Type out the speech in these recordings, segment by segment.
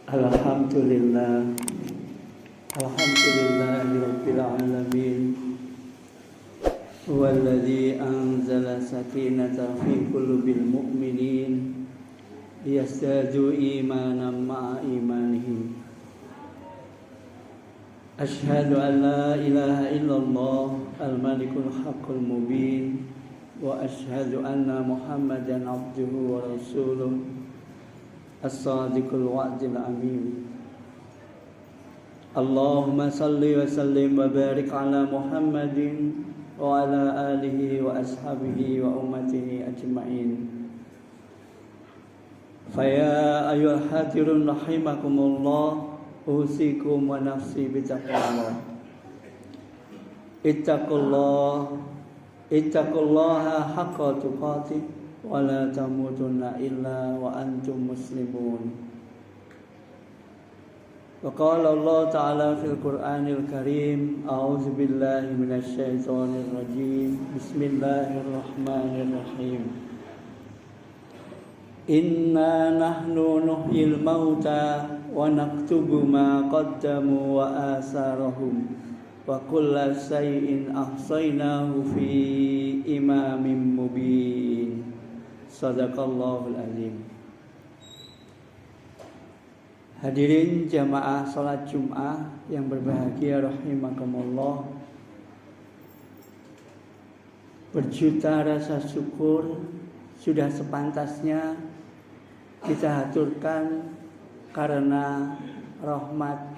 Alhamdulillah, Alhamdulillahirabbil alamin. Huwallazi anzala sakinata fi qulubil mu'minin liyazdadu imanan ma'a imanihim. Asyhadu an la ilaha illallah al-malikul haqqul mubin wa asyhadu anna Muhammadan abduhu wa rasuluh as-sadiqul wa'dil amin. Allahumma salli wa sallim wa barik ala Muhammadin wa ala alihi wa ashabihi wa ummatihi ajma'in. Faya ayyuhal hadirun rahimakumullah, usikum wa nafsi bitaqwallah. Ittaqullaha haqqa tuqatih wa la tamutunna illa wa antum muslimun. Wa qala Allah ta'ala fil Qur'anil Karim, a'udzu billahi minasy syaithanir rajim. Bismillahirrahmanirrahim. Inna nahnu nuhyil mauta wa naktubu ma qaddamu wa asarahum wa kulla shay'in ahsaynahu fi imamin mubin. Sadaqallahul azim. Hadirin jamaah salat Jum'ah yang berbahagia rahimakumullah. Berjuta rasa syukur sudah sepantasnya kita haturkan karena rahmat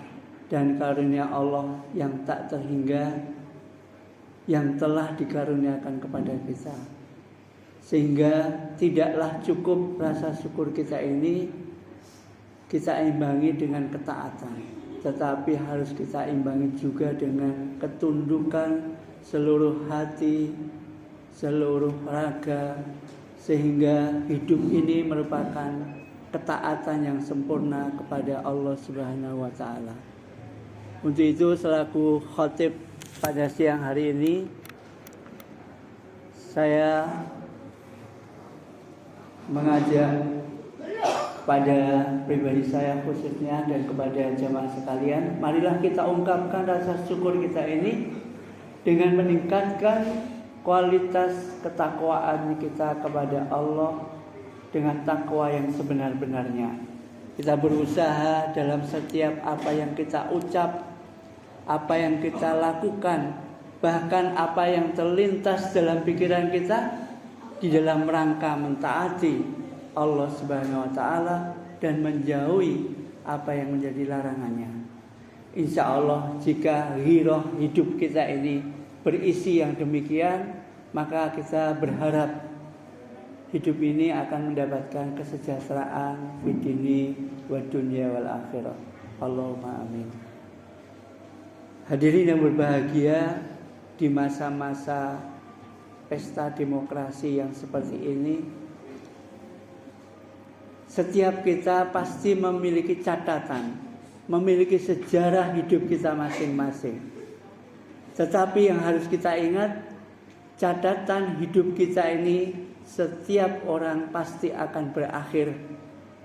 dan karunia Allah yang tak terhingga yang telah dikaruniakan kepada kita. Sehingga tidaklah cukup rasa syukur kita ini kita imbangi dengan ketaatan, tetapi harus kita imbangi juga dengan ketundukan seluruh hati, seluruh raga, sehingga hidup ini merupakan ketaatan yang sempurna kepada Allah Subhanahu wa taala. Untuk itu selaku khatib pada siang hari ini, saya mengajak pada pribadi saya khususnya dan kepada jamaah sekalian, marilah kita ungkapkan rasa syukur kita ini dengan meningkatkan kualitas ketakwaan kita kepada Allah dengan takwa yang sebenar-benarnya. Kita berusaha dalam setiap apa yang kita ucap, apa yang kita lakukan, bahkan apa yang terlintas dalam pikiran kita di dalam rangka mentaati Allah Subhanahu wa taala dan menjauhi apa yang menjadi larangannya. Insya Allah jika ghirah hidup kita ini berisi yang demikian, maka kita berharap hidup ini akan mendapatkan kesejahteraan fid dini wa dunya wal akhirah. Allahumma amin. Hadirin yang berbahagia, di masa-masa pesta demokrasi yang seperti ini, setiap kita pasti memiliki catatan, memiliki sejarah hidup kita masing-masing. Tetapi yang harus kita ingat, catatan hidup kita ini setiap orang pasti akan berakhir,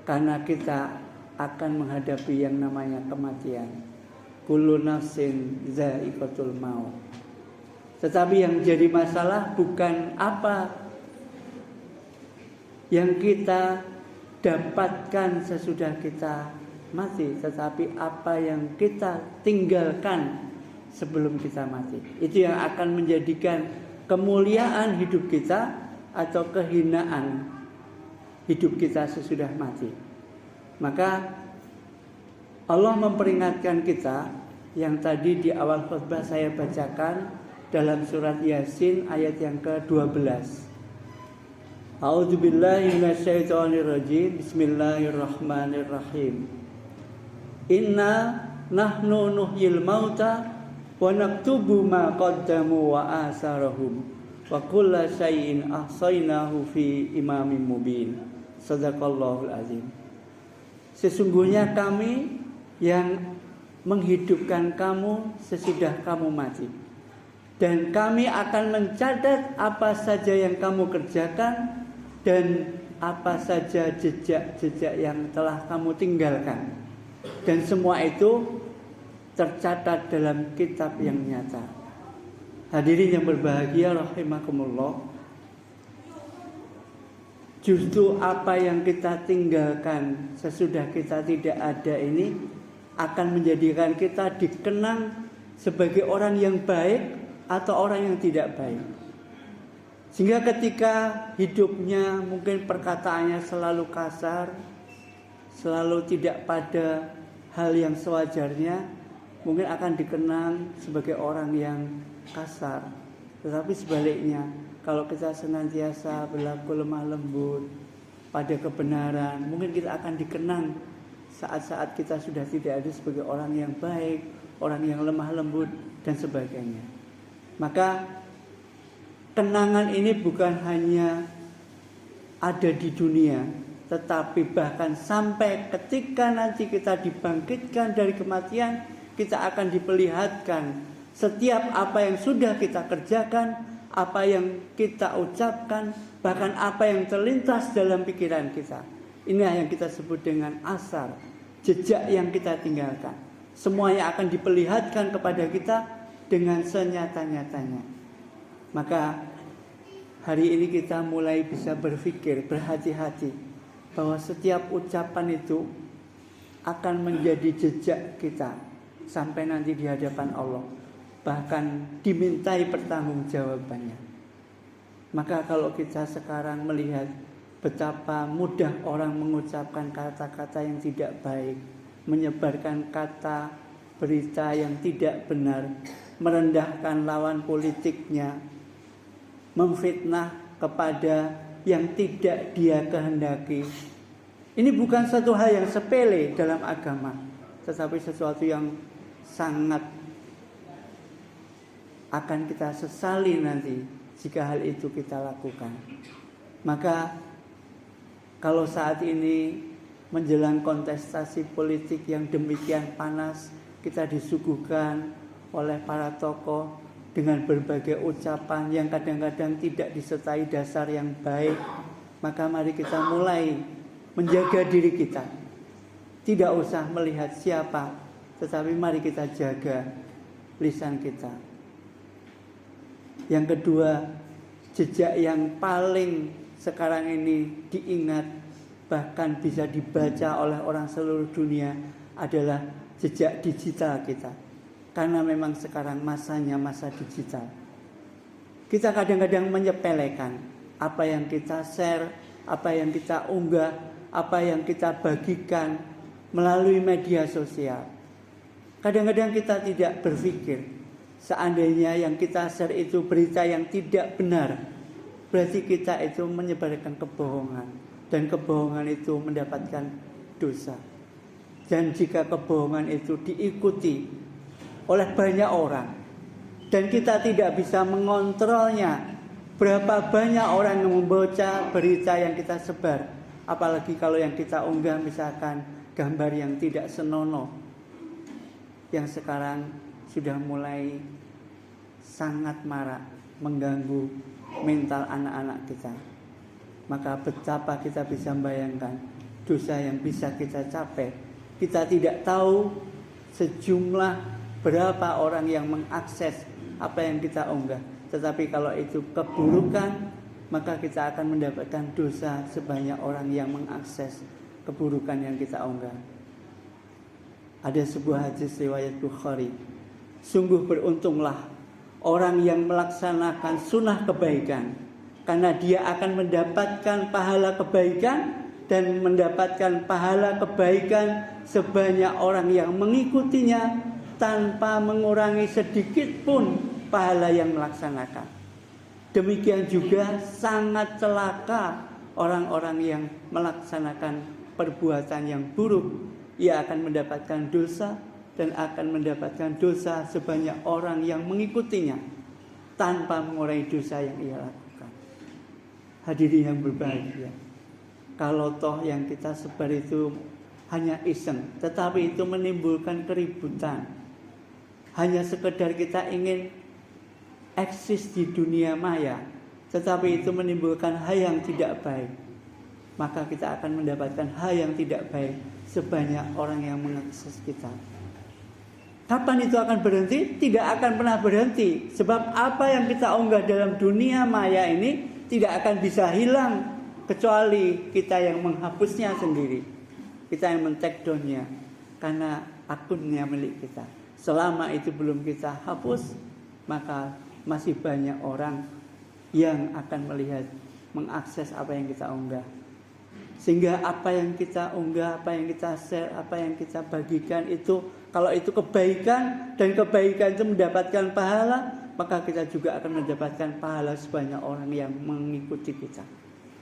karena kita akan menghadapi yang namanya kematian. Kullu nafsin dha'iqatul maut. Tetapi yang jadi masalah bukan apa yang kita dapatkan sesudah kita mati, tetapi apa yang kita tinggalkan sebelum kita mati. Itu yang akan menjadikan kemuliaan hidup kita atau kehinaan hidup kita sesudah mati. Maka Allah memperingatkan kita yang tadi di awal khutbah saya bacakan dalam surat Yasin ayat yang ke-12. A'udzubillahi minasyaitonirrajim. Bismillahirrahmanirrahim. Inna nahnu nuhyil mauta wa naktubu ma qaddamu wa asarahum wa kulla syai'in ahsaynahu fi imamin mubin. Sadaqallahul azim. Sesungguhnya kami yang menghidupkan kamu sesudah kamu mati, dan kami akan mencatat apa saja yang kamu kerjakan dan apa saja jejak-jejak yang telah kamu tinggalkan. Dan semua itu tercatat dalam kitab yang nyata. Hadirin yang berbahagia rahimakumullah, justru apa yang kita tinggalkan sesudah kita tidak ada ini akan menjadikan kita dikenang sebagai orang yang baik atau orang yang tidak baik. Sehingga ketika hidupnya mungkin perkataannya selalu kasar, selalu tidak pada hal yang sewajarnya, mungkin akan dikenang sebagai orang yang kasar. Tetapi sebaliknya, kalau kita senantiasa berlaku lemah lembut pada kebenaran, mungkin kita akan dikenang saat-saat kita sudah tidak ada sebagai orang yang baik, orang yang lemah lembut dan sebagainya. Maka kenangan ini bukan hanya ada di dunia, tetapi bahkan sampai ketika nanti kita dibangkitkan dari kematian, kita akan diperlihatkan setiap apa yang sudah kita kerjakan, apa yang kita ucapkan, bahkan apa yang terlintas dalam pikiran kita. Inilah yang kita sebut dengan asar, jejak yang kita tinggalkan. Semuanya akan diperlihatkan kepada kita dengan senyata-nyatanya. Maka hari ini kita mulai bisa berpikir, berhati-hati bahwa setiap ucapan itu akan menjadi jejak kita sampai nanti di hadapan Allah, bahkan dimintai pertanggungjawabannya. Maka kalau kita sekarang melihat betapa mudah orang mengucapkan kata-kata yang tidak baik, menyebarkan kata berita yang tidak benar, merendahkan lawan politiknya, memfitnah kepada yang tidak dia kehendaki. Ini bukan satu hal yang sepele dalam agama, tetapi sesuatu yang sangat akan kita sesali nanti jika hal itu kita lakukan. Maka kalau saat ini menjelang kontestasi politik yang demikian panas, kita disuguhkan oleh para tokoh dengan berbagai ucapan yang kadang-kadang tidak disertai dasar yang baik, maka mari kita mulai menjaga diri kita. Tidak usah melihat siapa, tetapi mari kita jaga lisan kita. Yang kedua, jejak yang paling sekarang ini diingat, bahkan bisa dibaca oleh orang seluruh dunia adalah jejak digital kita. Karena memang sekarang masanya masa digital. Kita kadang-kadang menyepelekan apa yang kita share, apa yang kita unggah, apa yang kita bagikan melalui media sosial. Kadang-kadang kita tidak berpikir, seandainya yang kita share itu berita yang tidak benar, berarti kita itu menyebarkan kebohongan, dan kebohongan itu mendapatkan dosa. Dan jika kebohongan itu diikuti oleh banyak orang dan kita tidak bisa mengontrolnya, berapa banyak orang yang membaca berita yang kita sebar, apalagi kalau yang kita unggah misalkan gambar yang tidak senonoh, yang sekarang sudah mulai sangat marak mengganggu mental anak-anak kita. Maka betapa kita bisa membayangkan dosa yang bisa kita capai. Kita tidak tahu sejumlah berapa orang yang mengakses apa yang kita unggah. Tetapi kalau itu keburukan, maka kita akan mendapatkan dosa sebanyak orang yang mengakses keburukan yang kita unggah. Ada sebuah hadis riwayat Bukhari. Sungguh beruntunglah orang yang melaksanakan sunnah kebaikan, karena dia akan mendapatkan pahala kebaikan dan mendapatkan pahala kebaikan sebanyak orang yang mengikutinya tanpa mengurangi sedikit pun pahala yang melaksanakan. Demikian juga sangat celaka orang-orang yang melaksanakan perbuatan yang buruk. Ia akan mendapatkan dosa dan akan mendapatkan dosa sebanyak orang yang mengikutinya tanpa mengurangi dosa yang ia lakukan. Hadirin yang berbahagia, kalau toh yang kita sebar itu hanya iseng, tetapi itu menimbulkan keributan, hanya sekedar kita ingin eksis di dunia maya, tetapi itu menimbulkan hal yang tidak baik, maka kita akan mendapatkan hal yang tidak baik sebanyak orang yang mengakses kita. Kapan itu akan berhenti? Tidak akan pernah berhenti. Sebab apa yang kita unggah dalam dunia maya ini tidak akan bisa hilang kecuali kita yang menghapusnya sendiri. Kita yang men-take down-nya karena akunnya milik kita. Selama itu belum kita hapus, maka masih banyak orang yang akan melihat, mengakses apa yang kita unggah. Sehingga apa yang kita unggah, apa yang kita share, apa yang kita bagikan itu, kalau itu kebaikan dan kebaikan itu mendapatkan pahala, maka kita juga akan mendapatkan pahala sebanyak orang yang mengikuti kita.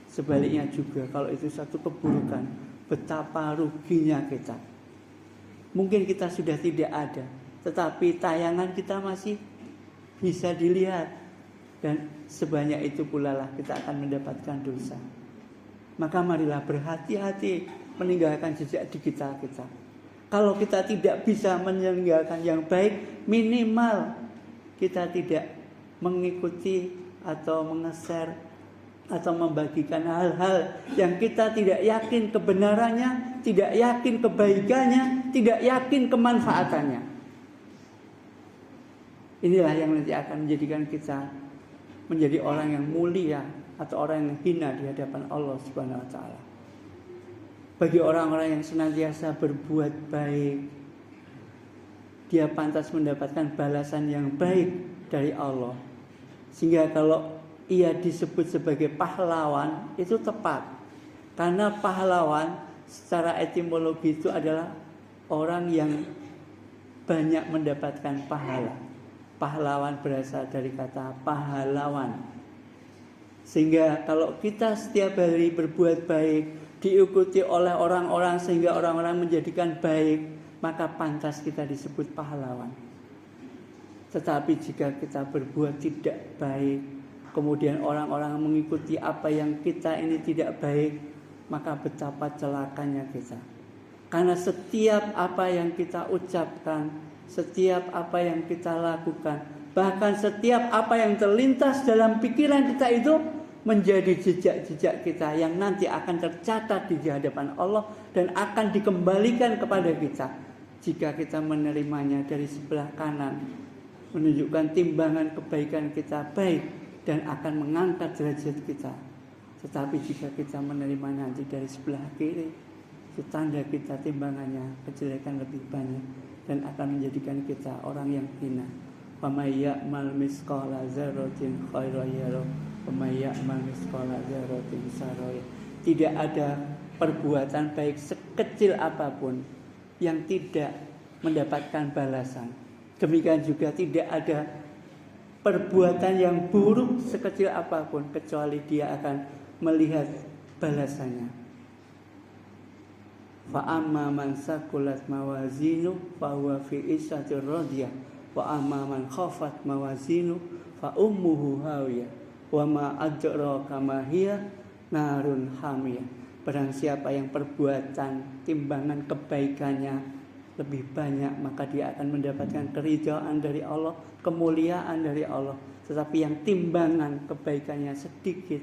Sebaliknya juga kalau itu satu keburukan, betapa ruginya kita. Mungkin kita sudah tidak ada, tetapi tayangan kita masih bisa dilihat, dan sebanyak itu pula lah kita akan mendapatkan dosa. Maka marilah berhati-hati meninggalkan jejak digital kita. Kalau kita tidak bisa meninggalkan yang baik, minimal kita tidak mengikuti atau menge-share atau membagikan hal-hal yang kita tidak yakin kebenarannya, tidak yakin kebaikannya, tidak yakin kemanfaatannya. Inilah yang nanti akan menjadikan kita menjadi orang yang mulia atau orang yang hina di hadapan Allah Subhanahu wa taala. Bagi orang-orang yang senantiasa berbuat baik, dia pantas mendapatkan balasan yang baik dari Allah. Sehingga kalau ia disebut sebagai pahlawan, itu tepat. Karena pahlawan secara etimologi itu adalah orang yang banyak mendapatkan pahala. Pahlawan berasal dari kata pahlawan. Sehingga kalau kita setiap hari berbuat baik, diikuti oleh orang-orang sehingga orang-orang menjadikan baik, maka pantas kita disebut pahlawan. Tetapi jika kita berbuat tidak baik, kemudian orang-orang mengikuti apa yang kita ini tidak baik, maka betapa celakanya kita. Karena setiap apa yang kita ucapkan, setiap apa yang kita lakukan, bahkan setiap apa yang terlintas dalam pikiran kita itu menjadi jejak-jejak kita yang nanti akan tercatat di hadapan Allah dan akan dikembalikan kepada kita jika kita menerimanya dari sebelah kanan, menunjukkan timbangan kebaikan kita baik dan akan mengangkat derajat kita. Tetapi jika kita menerima nanti dari sebelah kiri, itu tanda kita timbangannya kejelekan lebih banyak dan akan menjadikan kita orang yang hina. Faman ya'mal misqala dzarratin khairan yarah, faman ya'mal misqala dzarratin syarran yarah. Tidak ada perbuatan baik sekecil apapun yang tidak mendapatkan balasan. Demikian juga tidak ada perbuatan yang buruk sekecil apapun kecuali dia akan melihat balasannya. Fa amma man saqulat mawazinu fa huwa fi 'ishatir radiyah. Wa amma man khafat mawazinu fa ummuhu hawiyah wa ma adraka ma hiya narun hamiyah. Barang siapa yang perbuatan timbangan kebaikannya lebih banyak, maka dia akan mendapatkan keridhaan dari Allah, kemuliaan dari Allah. Tetapi yang timbangan kebaikannya sedikit,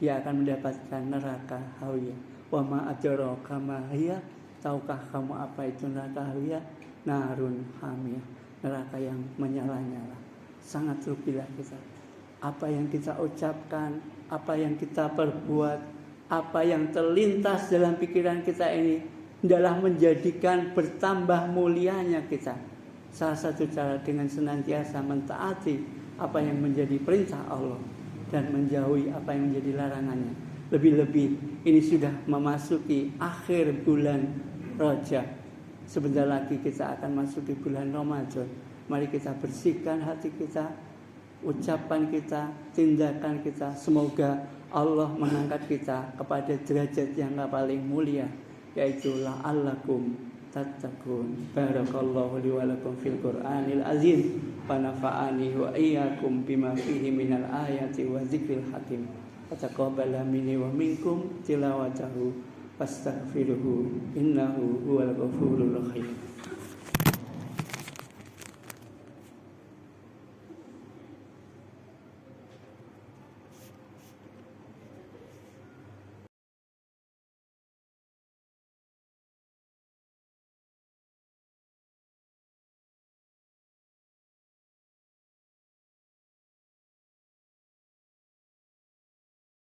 dia akan mendapatkan neraka hawiyah. Wa ma adraka ma hiya, tahukah kamu apa itu neraka hawiyah? Narun hamiyah, neraka yang menyala-nyala. Sangat rugilah kita. Apa yang kita ucapkan, apa yang kita perbuat, apa yang terlintas dalam pikiran kita ini adalah menjadikan bertambah mulianya kita. Salah satu cara dengan senantiasa mentaati apa yang menjadi perintah Allah dan menjauhi apa yang menjadi larangannya. Lebih-lebih ini sudah memasuki akhir bulan Rajab. Sebentar lagi kita akan masuk di bulan Ramadan. Mari kita bersihkan hati kita, ucapan kita, tindakan kita. Semoga Allah mengangkat kita kepada derajat yang paling mulia, yaitu la'allakum tattaqun. Barakallahu li wa lakum fil Qur'anil azim wa nafa'ani wa iyyakum bima fihi minal ayati wa dzikril hakim. Taqabbal minni wa minkum tilawatahu wastaghfiruhu innahu huwal ghafurur rahim.